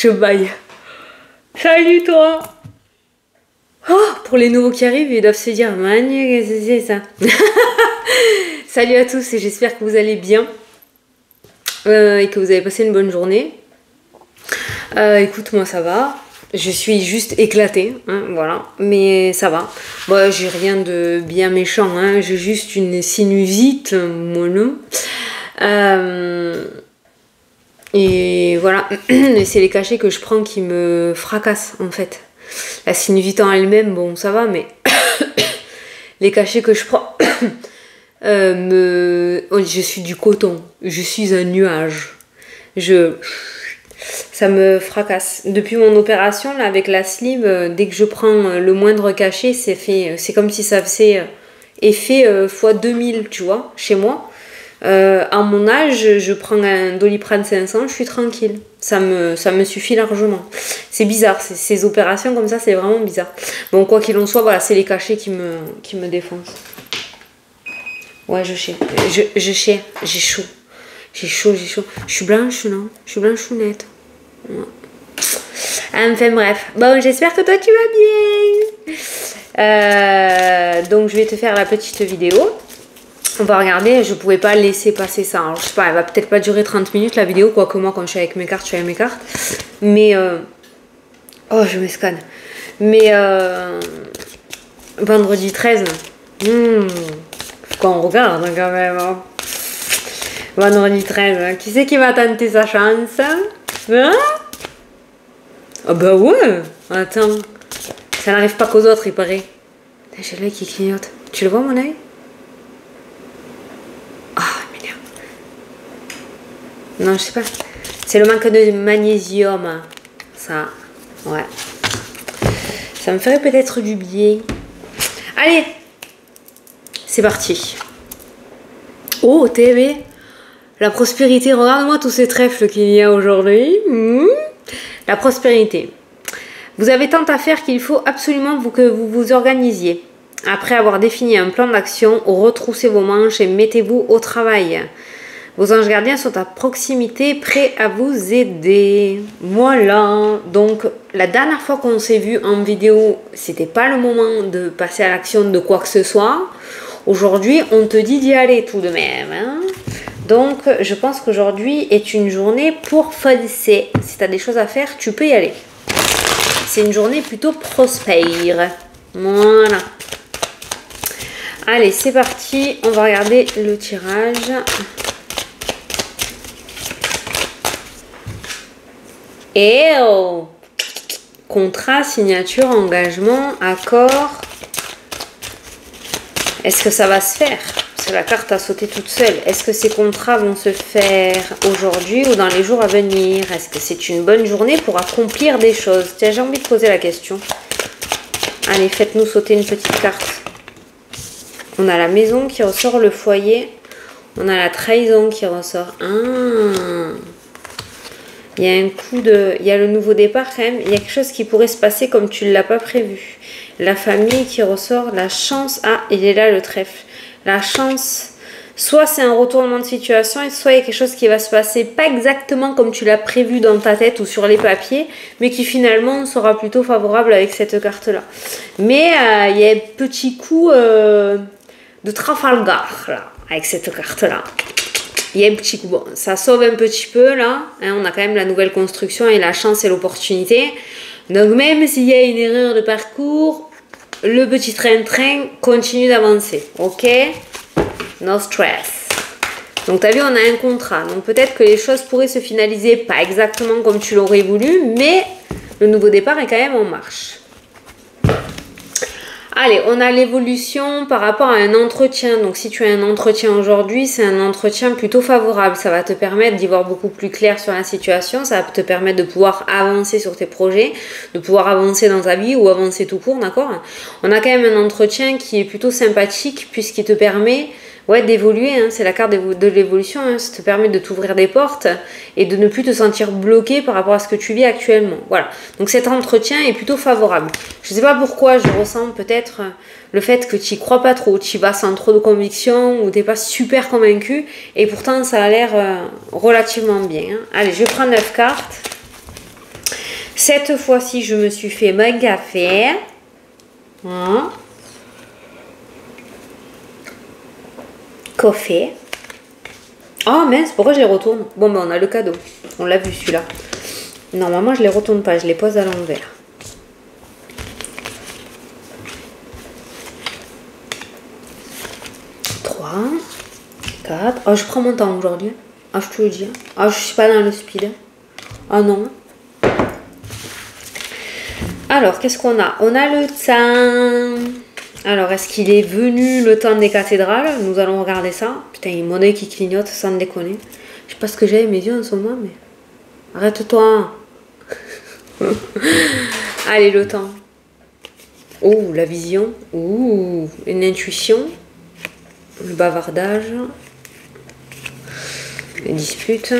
Je baille. Salut toi. Oh, pour les nouveaux qui arrivent, ils doivent se dire Manu, qu'est-ce que c'est ça? Salut à tous et j'espère que vous allez bien et que vous avez passé une bonne journée. Écoute, moi ça va. Je suis juste éclatée, hein, voilà, mais ça va. Bon, j'ai rien de bien méchant, hein, j'ai juste une sinusite, mono. Et voilà, c'est les cachets que je prends qui me fracassent en fait. La sinusite en elle-même, bon ça va, mais les cachets que je prends, je suis du coton, je suis un nuage. Ça me fracasse. Depuis mon opération là, avec la sleeve, dès que je prends le moindre cachet, c'est comme si ça faisait effet fois 2000, tu vois, chez moi. À mon âge, je prends un Doliprane 500, je suis tranquille. Ça me suffit largement. C'est bizarre, ces opérations comme ça, c'est vraiment bizarre. Bon, quoi qu'il en soit, voilà, c'est les cachets qui me défoncent. Ouais, je sais. J'ai chaud. J'ai chaud. Je suis blanche, non? Je suis blanchounette. Ouais. Enfin bref. Bon, j'espère que toi tu vas bien. Donc je vais te faire la petite vidéo. On va regarder, je pouvais pas laisser passer ça. Alors, je sais pas, elle va peut-être pas durer 30 minutes la vidéo, quoique moi quand je suis avec mes cartes, je suis avec mes cartes. Mais oh, je m'escanne. Mais vendredi 13, faut qu'on regarde hein, quand même. Hein. Vendredi 13, hein. Qui c'est qui va tenter sa chance? Hein? Ah bah ouais. Attends. Ça n'arrive pas qu'aux autres, il paraît. J'ai l'œil qui clignote. Tu le vois mon œil? Ah, merde. Non, je sais pas. C'est le manque de magnésium. Ça. Ouais. Ça me ferait peut-être du bien. Allez. C'est parti. Oh, TV. La prospérité. Regarde-moi tous ces trèfles qu'il y a aujourd'hui. La prospérité. Vous avez tant à faire qu'il faut absolument que vous vous organisiez. Après avoir défini un plan d'action, retroussez vos manches et mettez-vous au travail. Vos anges gardiens sont à proximité, prêts à vous aider. Voilà. Donc, la dernière fois qu'on s'est vu en vidéo, c'était pas le moment de passer à l'action de quoi que ce soit. Aujourd'hui, on te dit d'y aller tout de même. Hein. Donc, je pense qu'aujourd'hui est une journée pour foncer. Si tu as des choses à faire, tu peux y aller. C'est une journée plutôt prospère. Voilà. Allez, c'est parti. On va regarder le tirage. Et oh, contrat, signature, engagement, accord. Est-ce que ça va se faire? Parce que la carte a sauté toute seule. Est-ce que ces contrats vont se faire aujourd'hui ou dans les jours à venir? Est-ce que c'est une bonne journée pour accomplir des choses? Tiens, j'ai envie de poser la question. Allez, faites-nous sauter une petite carte. On a la maison qui ressort, le foyer. On a la trahison qui ressort. Ah. Il y a un coup de... Il y a le nouveau départ quand même. Il y a quelque chose qui pourrait se passer comme tu ne l'as pas prévu. La famille qui ressort. La chance. Ah, il est là le trèfle. La chance. Soit c'est un retournement de situation et soit il y a quelque chose qui va se passer pas exactement comme tu l'as prévu dans ta tête ou sur les papiers, mais qui finalement sera plutôt favorable avec cette carte-là. Mais il y a un petit coup de Trafalgar là, avec cette carte-là. Il y a un petit coup, bon, ça sauve un petit peu là, hein, on a quand même la nouvelle construction et la chance et l'opportunité. Donc même s'il y a une erreur de parcours, le petit train-train continue d'avancer, ok? No stress. Donc, tu as vu, on a un contrat. Donc, peut-être que les choses pourraient se finaliser pas exactement comme tu l'aurais voulu, mais le nouveau départ est quand même en marche. Allez, on a l'évolution par rapport à un entretien. Donc, si tu as un entretien aujourd'hui, c'est un entretien plutôt favorable. Ça va te permettre d'y voir beaucoup plus clair sur la situation. Ça va te permettre de pouvoir avancer sur tes projets, de pouvoir avancer dans ta vie ou avancer tout court, d'accord? On a quand même un entretien qui est plutôt sympathique puisqu'il te permet... Ouais, d'évoluer, hein, c'est la carte de l'évolution, hein, ça te permet de t'ouvrir des portes et de ne plus te sentir bloqué par rapport à ce que tu vis actuellement. Voilà, donc cet entretien est plutôt favorable. Je ne sais pas pourquoi je ressens peut-être le fait que tu n'y crois pas trop, tu y vas sans trop de conviction ou tu n'es pas super convaincu et pourtant ça a l'air relativement bien. Hein. Allez, je vais prendre 9 cartes. Cette fois-ci, je me suis fait mon café. Hein? Café. Oh mince, pourquoi je les retourne? Bon, ben on a le cadeau. On l'a vu celui-là. Normalement, je les retourne pas, je les pose à l'envers. Oh, je prends mon temps aujourd'hui. Ah, je te le dis. Ah, je suis pas dans le speed. Ah non. Alors, qu'est-ce qu'on a? On a le temps. Alors, est-ce qu'il est venu le temps des cathédrales? Nous allons regarder ça. Putain, il y a mon œil qui clignote sans déconner. Je sais pas ce que j'ai mes yeux en ce moment, mais... Arrête-toi. Allez, le temps. Oh, la vision. Ouh, une intuition. Le bavardage. Les disputes,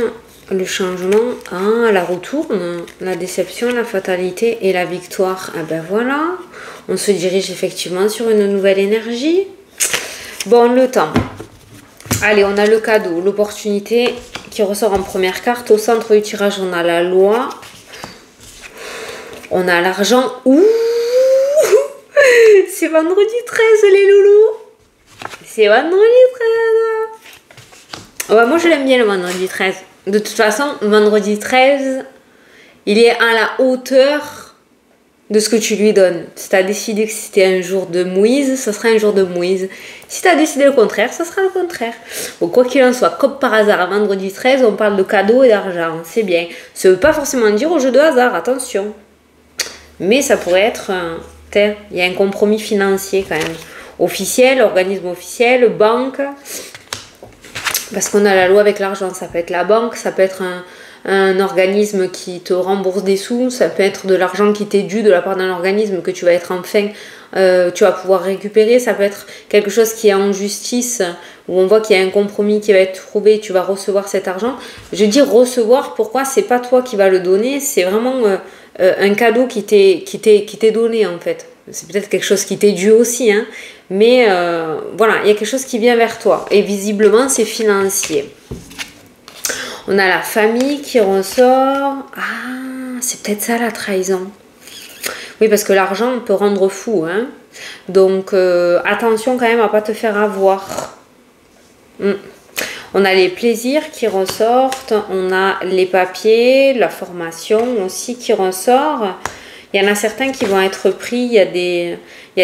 le changement, la retourne, la déception, la fatalité et la victoire. Ah ben voilà, on se dirige effectivement sur une nouvelle énergie. Bon, le temps. Allez, on a le cadeau, l'opportunité qui ressort en première carte. Au centre du tirage, on a la loi. On a l'argent. Ouh, c'est vendredi 13, les loulous. C'est vendredi 13. Ouais, moi, je l'aime bien le vendredi 13. De toute façon, vendredi 13, il est à la hauteur de ce que tu lui donnes. Si tu as décidé que c'était un jour de mouise, ce sera un jour de mouise. Si tu as décidé le contraire, ce sera le contraire. Bon, quoi qu'il en soit, comme par hasard, vendredi 13, on parle de cadeaux et d'argent. C'est bien. Ça ne veut pas forcément dire au jeu de hasard, attention. Mais ça pourrait être... il y a un compromis financier quand même. Officiel, organisme officiel, banque... Parce qu'on a la loi avec l'argent, ça peut être la banque, ça peut être un organisme qui te rembourse des sous, ça peut être de l'argent qui t'est dû de la part d'un organisme que tu vas être enfin, tu vas pouvoir récupérer, ça peut être quelque chose qui est en justice, où on voit qu'il y a un compromis qui va être trouvé, tu vas recevoir cet argent. Je dis recevoir, pourquoi? C'est pas toi qui vas le donner, c'est vraiment un cadeau qui t'est donné en fait. C'est peut-être quelque chose qui t'est dû aussi, hein. Mais voilà, il y a quelque chose qui vient vers toi. Et visiblement, c'est financier. On a la famille qui ressort. Ah, c'est peut-être ça la trahison. Oui, parce que l'argent peut rendre fou, hein. Donc, attention quand même à ne pas te faire avoir. On a les plaisirs qui ressortent. On a les papiers, la formation aussi qui ressort. Il y en a certains qui vont être pris, il y a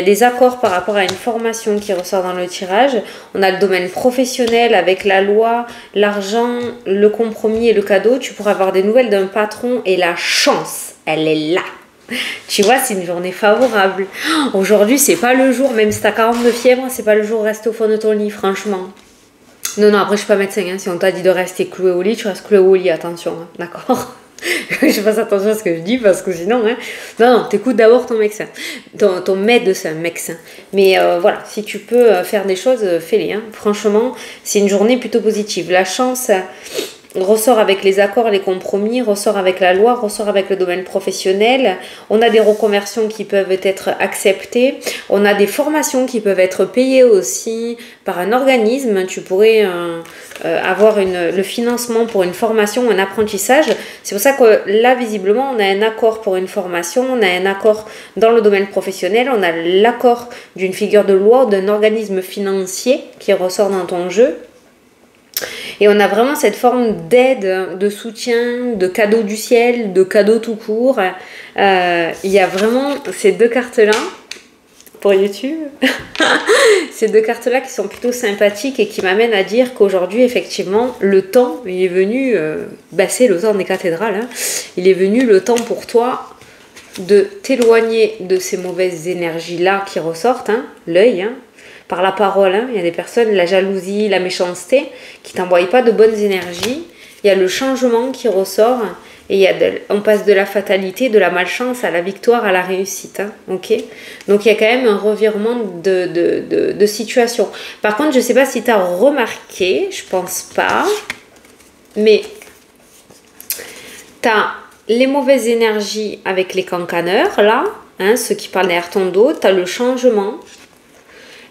des accords par rapport à une formation qui ressort dans le tirage. On a le domaine professionnel avec la loi, l'argent, le compromis et le cadeau. Tu pourras avoir des nouvelles d'un patron et la chance, elle est là. Tu vois, c'est une journée favorable. Aujourd'hui, c'est pas le jour, même si tu as 40 de fièvre, c'est pas le jour, reste au fond de ton lit, franchement. Non, après, je suis pas médecin. Hein. Si on t'a dit de rester cloué au lit, tu restes cloué au lit, attention, hein. D'accord? Je fasse attention à ce que je dis parce que sinon, hein, non, t'écoutes d'abord ton médecin, ton médecin, médecin. Mais voilà, si tu peux faire des choses, fais-les. Hein. Franchement, c'est une journée plutôt positive. La chance ressort avec les accords, les compromis, ressort avec la loi, ressort avec le domaine professionnel. On a des reconversions qui peuvent être acceptées. On a des formations qui peuvent être payées aussi par un organisme. Tu pourrais avoir le financement pour une formation, un apprentissage. C'est pour ça que là, visiblement, on a un accord pour une formation, on a un accord dans le domaine professionnel, on a l'accord d'une figure de loi ou d'un organisme financier qui ressort dans ton jeu. Et on a vraiment cette forme d'aide, de soutien, de cadeau du ciel, de cadeau tout court. Il y a vraiment ces deux cartes-là pour YouTube. Ces deux cartes-là qui sont plutôt sympathiques et qui m'amènent à dire qu'aujourd'hui, effectivement, le temps, il est venu, c'est le temps des cathédrales, hein, il est venu le temps pour toi de t'éloigner de ces mauvaises énergies-là qui ressortent, hein, l'œil, hein, par la parole, hein. Il y a des personnes, la jalousie, la méchanceté, qui t'envoient pas de bonnes énergies. Il y a le changement qui ressort et on passe de la fatalité, de la malchance à la victoire, à la réussite. Hein, ok. Donc il y a quand même un revirement de situation. Par contre, je sais pas si tu as remarqué, je pense pas, mais tu as les mauvaises énergies avec les cancaneurs, là, hein, ceux qui parlent derrière ton dos, tu as le changement.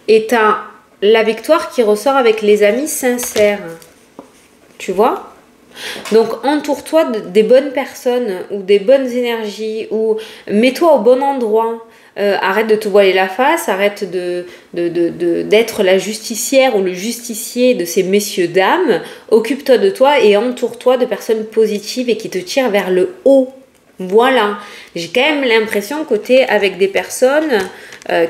Et tu as la victoire qui ressort avec les amis sincères. Tu vois? Donc, entoure-toi des bonnes personnes ou des bonnes énergies ou mets-toi au bon endroit. Arrête de te voiler la face, arrête d'être la justicière ou le justicier de ces messieurs dames. Occupe-toi de toi et entoure-toi de personnes positives et qui te tirent vers le haut. Voilà, j'ai quand même l'impression que tu es avec des personnes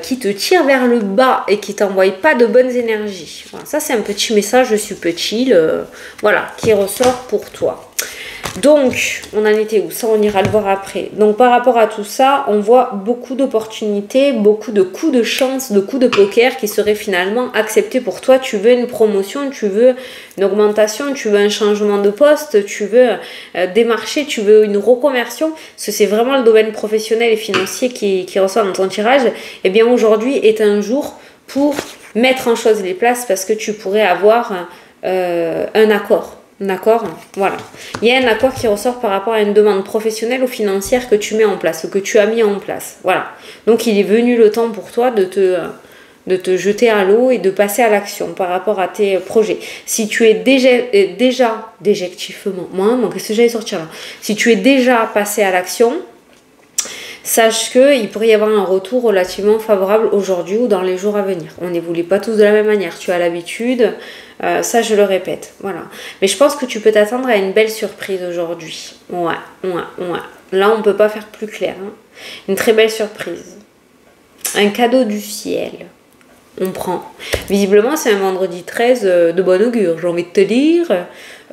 qui te tirent vers le bas et qui t'envoient pas de bonnes énergies. Voilà, ça c'est un petit message, je suis petit, voilà, qui ressort pour toi. Donc, on en était où? Ça, on ira le voir après. Donc, par rapport à tout ça, on voit beaucoup d'opportunités, beaucoup de coups de chance, de coups de poker qui seraient finalement acceptés pour toi. Tu veux une promotion, tu veux une augmentation, tu veux un changement de poste, tu veux démarcher, tu veux une reconversion. Parce que c'est vraiment le domaine professionnel et financier qui ressort dans ton tirage. Eh bien, aujourd'hui est un jour pour mettre en chose les places parce que tu pourrais avoir un accord. D'accord? Voilà. Il y a un accord qui ressort par rapport à une demande professionnelle ou financière que tu mets en place ou que tu as mis en place. Voilà. Donc, il est venu le temps pour toi de te jeter à l'eau et de passer à l'action par rapport à tes projets. Si tu es déjectivement, moi, qu'est-ce que j'allais sortir là? Si tu es déjà passé à l'action, sache qu'il pourrait y avoir un retour relativement favorable aujourd'hui ou dans les jours à venir. On n'évolue pas tous de la même manière. Tu as l'habitude, ça je le répète. Voilà. Mais je pense que tu peux t'attendre à une belle surprise aujourd'hui. Ouais. Là, on ne peut pas faire plus clair. Hein. Une très belle surprise. Un cadeau du ciel. On prend. Visiblement, c'est un vendredi 13 de bon augure, j'ai envie de te dire.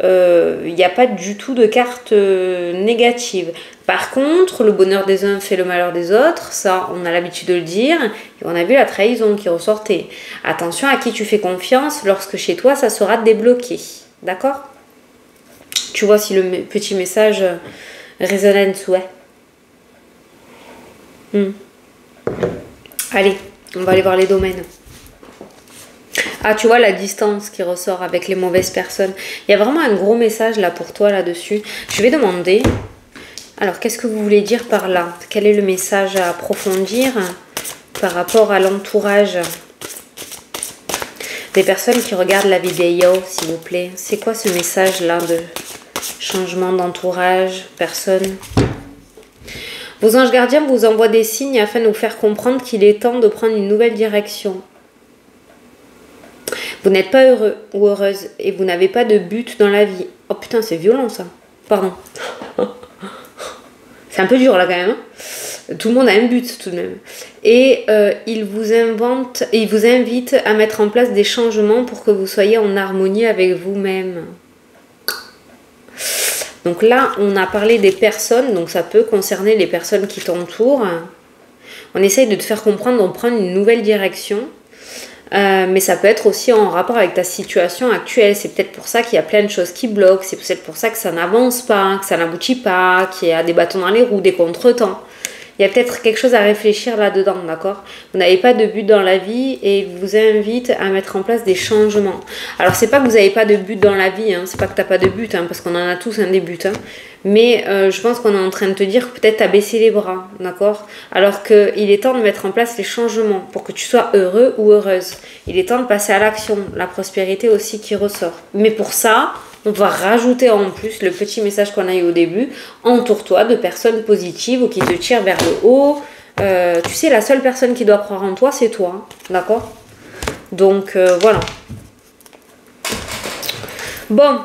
Il n'y a pas du tout de carte négative. Par contre, le bonheur des uns fait le malheur des autres. Ça, on a l'habitude de le dire. Et on a vu la trahison qui ressortait. Attention à qui tu fais confiance lorsque chez toi, ça sera débloqué. D'accord? Tu vois si le petit message résonne, ouais. Allez, on va aller voir les domaines. Ah, tu vois la distance qui ressort avec les mauvaises personnes. Il y a vraiment un gros message là pour toi là-dessus. Je vais demander, alors qu'est-ce que vous voulez dire par là? Quel est le message à approfondir par rapport à l'entourage des personnes qui regardent la vidéo, s'il vous plaît? C'est quoi ce message là de changement d'entourage, personne? Vos anges gardiens vous envoient des signes afin de vous faire comprendre qu'il est temps de prendre une nouvelle direction. Vous n'êtes pas heureux ou heureuse et vous n'avez pas de but dans la vie. Oh putain, c'est violent ça. Pardon. C'est un peu dur là quand même. Hein, tout le monde a un but tout de même. Et il vous invite à mettre en place des changements pour que vous soyez en harmonie avec vous-même. Donc là, on a parlé des personnes, donc ça peut concerner les personnes qui t'entourent. On essaye de te faire comprendre, on prend une nouvelle direction. Mais ça peut être aussi en rapport avec ta situation actuelle. C'est peut-être pour ça qu'il y a plein de choses qui bloquent. C'est peut-être pour ça que ça n'avance pas, que ça n'aboutit pas, qu'il y a des bâtons dans les roues, des contretemps. Il y a peut-être quelque chose à réfléchir là-dedans, d'accord? Vous n'avez pas de but dans la vie et il vous invite à mettre en place des changements. Alors, c'est pas que vous n'avez pas de but dans la vie, hein, c'est pas que tu n'as pas de but, hein, parce qu'on en a tous un des buts. Hein, mais je pense qu'on est en train de te dire que peut-être tu as baissé les bras, d'accord? Alors qu'il est temps de mettre en place les changements pour que tu sois heureux ou heureuse. Il est temps de passer à l'action, la prospérité aussi qui ressort. Mais pour ça, on va rajouter en plus le petit message qu'on a eu au début. Entoure-toi de personnes positives ou qui te tirent vers le haut. Tu sais, la seule personne qui doit croire en toi, c'est toi. Hein, d'accord? Donc, voilà. Bon,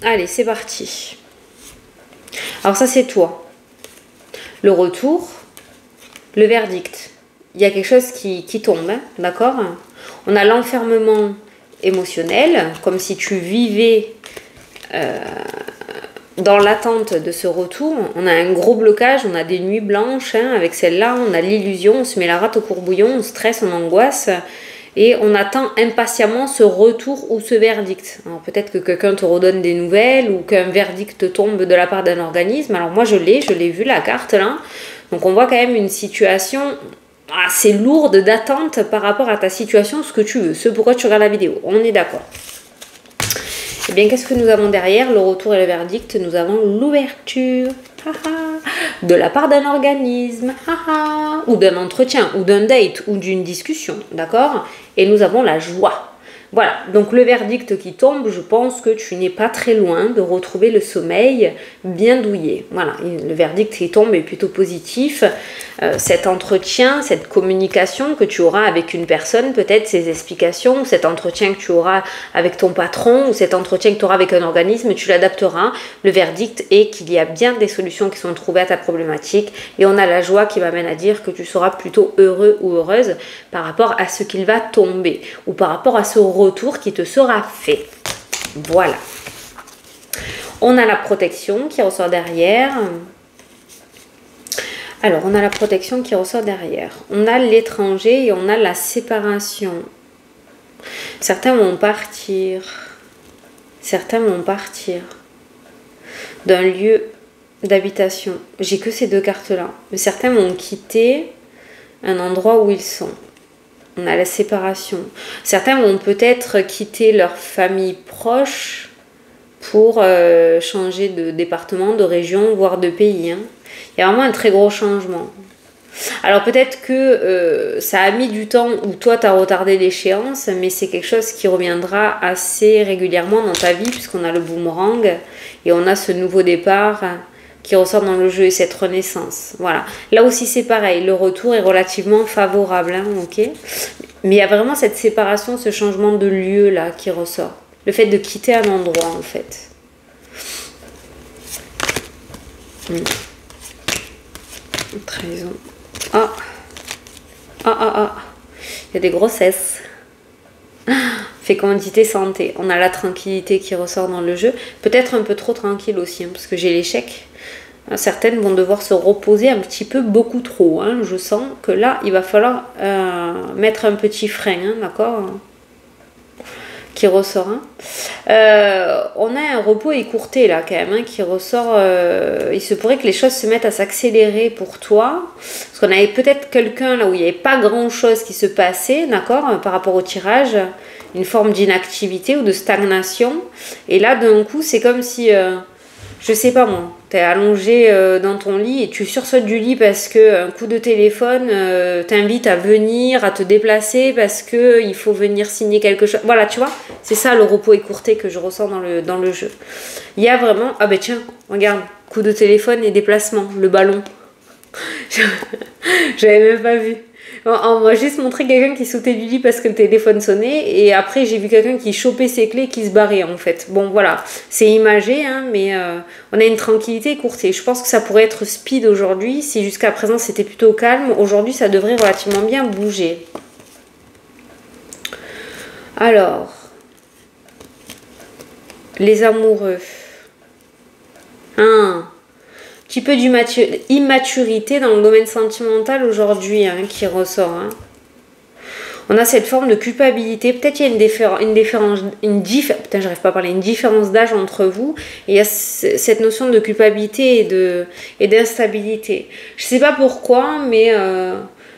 allez, c'est parti. Alors ça, c'est toi. Le retour, le verdict. Il y a quelque chose qui tombe, hein, d'accord? On a l'enfermement émotionnel, comme si tu vivais dans l'attente de ce retour. On a un gros blocage, on a des nuits blanches, hein, avec celle-là, on a l'illusion, on se met la rate au courbouillon, on stresse, on angoisse, et on attend impatiemment ce retour ou ce verdict. Alors peut-être que quelqu'un te redonne des nouvelles, ou qu'un verdict tombe de la part d'un organisme. Alors moi je l'ai vu la carte là, donc on voit quand même une situation assez lourde d'attente par rapport à ta situation, ce que tu veux, ce pourquoi tu regardes la vidéo, on est d'accord. Eh bien, qu'est-ce que nous avons derrière le retour et le verdict? Nous avons l'ouverture de la part d'un organisme, ou d'un entretien, ou d'un date, ou d'une discussion, d'accord? Et nous avons la joie. Voilà, donc le verdict qui tombe, je pense que tu n'es pas très loin de retrouver le sommeil bien douillet. Voilà, le verdict qui tombe est plutôt positif. Cet entretien, cette communication que tu auras avec une personne, peut-être ces explications, ou cet entretien que tu auras avec ton patron, ou cet entretien que tu auras avec un organisme, tu l'adapteras. Le verdict est qu'il y a bien des solutions qui sont trouvées à ta problématique et on a la joie qui m'amène à dire que tu seras plutôt heureux ou heureuse par rapport à ce qu'il va tomber ou par rapport à ce retour qui te sera fait. Voilà. On a la protection qui ressort derrière. Alors, on a la protection qui ressort derrière. On a l'étranger et on a la séparation. Certains vont partir. Certains vont partir d'un lieu d'habitation. J'ai que ces deux cartes-là. Mais certains vont quitter un endroit où ils sont. On a la séparation. Certains vont peut-être quitter leur famille proche pour changer de département, de région, voire de pays. Hein. Il y a vraiment un très gros changement. Alors peut-être que ça a mis du temps ou toi tu as retardé l'échéance, mais c'est quelque chose qui reviendra assez régulièrement dans ta vie puisqu'on a le boomerang et on a ce nouveau départ qui ressort dans le jeu et cette renaissance. Voilà. Là aussi c'est pareil, le retour est relativement favorable, hein, ok. Mais il y a vraiment cette séparation, ce changement de lieu là qui ressort. Le fait de quitter un endroit en fait. Trahison. Ah. Il y a des grossesses. Fécondité, santé. On a la tranquillité qui ressort dans le jeu. Peut-être un peu trop tranquille aussi, hein, parce que j'ai l'échec. Certaines vont devoir se reposer un petit peu, beaucoup trop. Hein. Je sens que là, il va falloir mettre un petit frein, hein, d'accord, qui ressort. Hein. On a un repos écourté là quand même, hein, qui ressort. Il se pourrait que les choses se mettent à s'accélérer pour toi. Parce qu'on avait peut-être quelqu'un là où il n'y avait pas grand chose qui se passait, d'accord, par rapport au tirage. Une forme d'inactivité ou de stagnation. Et là, d'un coup, c'est comme si... je sais pas moi, t'es allongé dans ton lit et tu sursautes du lit parce que un coup de téléphone t'invite à venir, à te déplacer parce que il faut venir signer quelque chose. Voilà, tu vois, c'est ça le repos écourté que je ressens dans le jeu. Il y a vraiment... Ah ben tiens, regarde, coup de téléphone et déplacement, le ballon. J'avais même pas vu. On m'a juste montré quelqu'un qui sautait du lit parce que le téléphone sonnait et après j'ai vu quelqu'un qui chopait ses clés et qui se barrait en fait. Bon voilà, c'est imagé hein, mais on a une tranquillité courtée. Je pense que ça pourrait être speed aujourd'hui. Si jusqu'à présent c'était plutôt calme, aujourd'hui ça devrait relativement bien bouger. Alors, les amoureux. Petit peu d'immaturité dans le domaine sentimental aujourd'hui hein, qui ressort. Hein. On a cette forme de culpabilité. Peut-être il y a une différence d'âge entre vous. Et il y a cette notion de culpabilité et d'instabilité. Je ne sais pas pourquoi, mais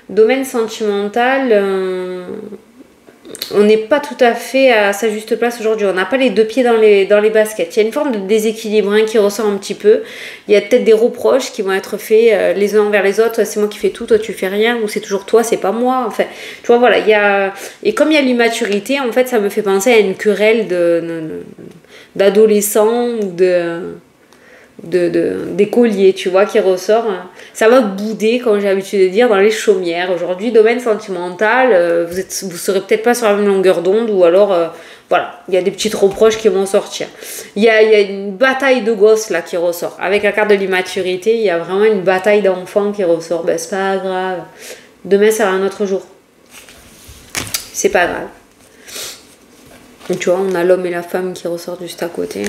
domaine sentimental... on n'est pas tout à fait à sa juste place aujourd'hui. On n'a pas les deux pieds dans les baskets. Il y a une forme de déséquilibre hein, qui ressort un petit peu. Il y a peut-être des reproches qui vont être faits les uns envers les autres. C'est moi qui fais tout, toi tu fais rien. Ou c'est toujours toi, c'est pas moi. Enfin, tu vois, voilà. Et comme il y a l'immaturité, en fait, ça me fait penser à une querelle d'adolescents ou d'écoliers, tu vois, qui ressort. Ça va bouder, comme j'ai l'habitude de dire, dans les chaumières. Aujourd'hui, domaine sentimental, vous serez peut-être pas sur la même longueur d'onde, ou alors, voilà, il y a des petites reproches qui vont sortir. Il y a une bataille de gosses, là, qui ressort. Avec la carte de l'immaturité, il y a vraiment une bataille d'enfants qui ressort. Ben, c'est pas grave. Demain, ça sera un autre jour. C'est pas grave. Et tu vois, on a l'homme et la femme qui ressortent juste à côté.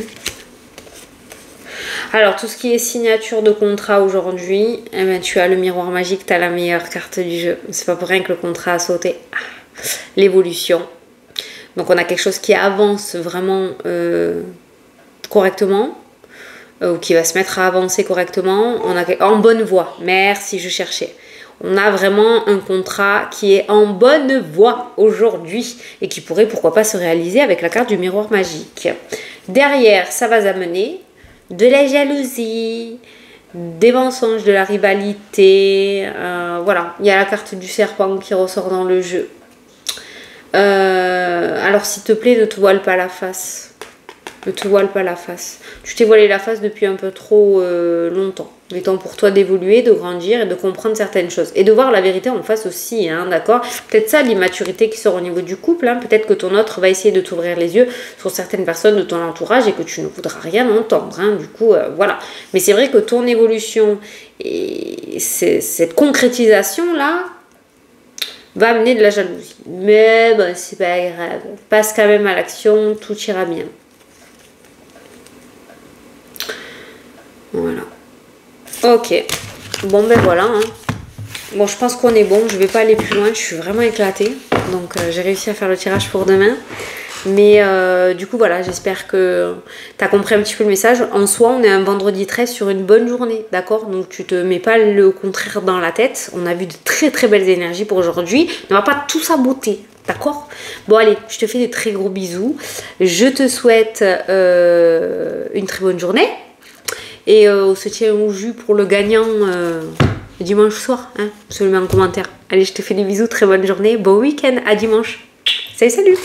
Alors, tout ce qui est signature de contrat aujourd'hui, eh ben, tu as le miroir magique, tu as la meilleure carte du jeu. C'est pas pour rien que le contrat a sauté. L'évolution. Donc, on a quelque chose qui avance vraiment correctement, ou qui va se mettre à avancer correctement. On a en bonne voie. Merci, je cherchais. On a vraiment un contrat qui est en bonne voie aujourd'hui et qui pourrait, pourquoi pas, se réaliser avec la carte du miroir magique. Derrière, ça va amener de la jalousie, des mensonges, de la rivalité. Voilà, il y a la carte du serpent qui ressort dans le jeu. Alors, s'il te plaît, ne te voile pas la face. Ne te voile pas la face. Tu t'es voilé la face depuis un peu trop longtemps. Il est temps pour toi d'évoluer, de grandir et de comprendre certaines choses. Et de voir la vérité en face aussi, hein, d'accord? Peut-être ça, l'immaturité qui sort au niveau du couple. Hein. Peut-être que ton autre va essayer de t'ouvrir les yeux sur certaines personnes de ton entourage et que tu ne voudras rien entendre. Hein. Du coup, voilà. Mais c'est vrai que ton évolution et cette concrétisation-là va amener de la jalousie. Mais bon, c'est pas grave. Passe quand même à l'action, tout ira bien. Voilà. Ok. Bon, ben voilà. Hein. Bon, je pense qu'on est bon. Je vais pas aller plus loin. Je suis vraiment éclatée. Donc, j'ai réussi à faire le tirage pour demain. Mais du coup, voilà. J'espère que tu as compris un petit peu le message. En soi, on est un vendredi 13 sur une bonne journée. D'accord? Donc, tu te mets pas le contraire dans la tête. On a vu de très très belles énergies pour aujourd'hui. On va pas tout saboter. D'accord? Bon, allez. Je te fais des très gros bisous. Je te souhaite une très bonne journée. Et on se tient au jus pour le gagnant dimanche soir. Hein, je le mets en commentaire. Allez, je te fais des bisous, très bonne journée. Bon week-end, à dimanche. Salut, salut!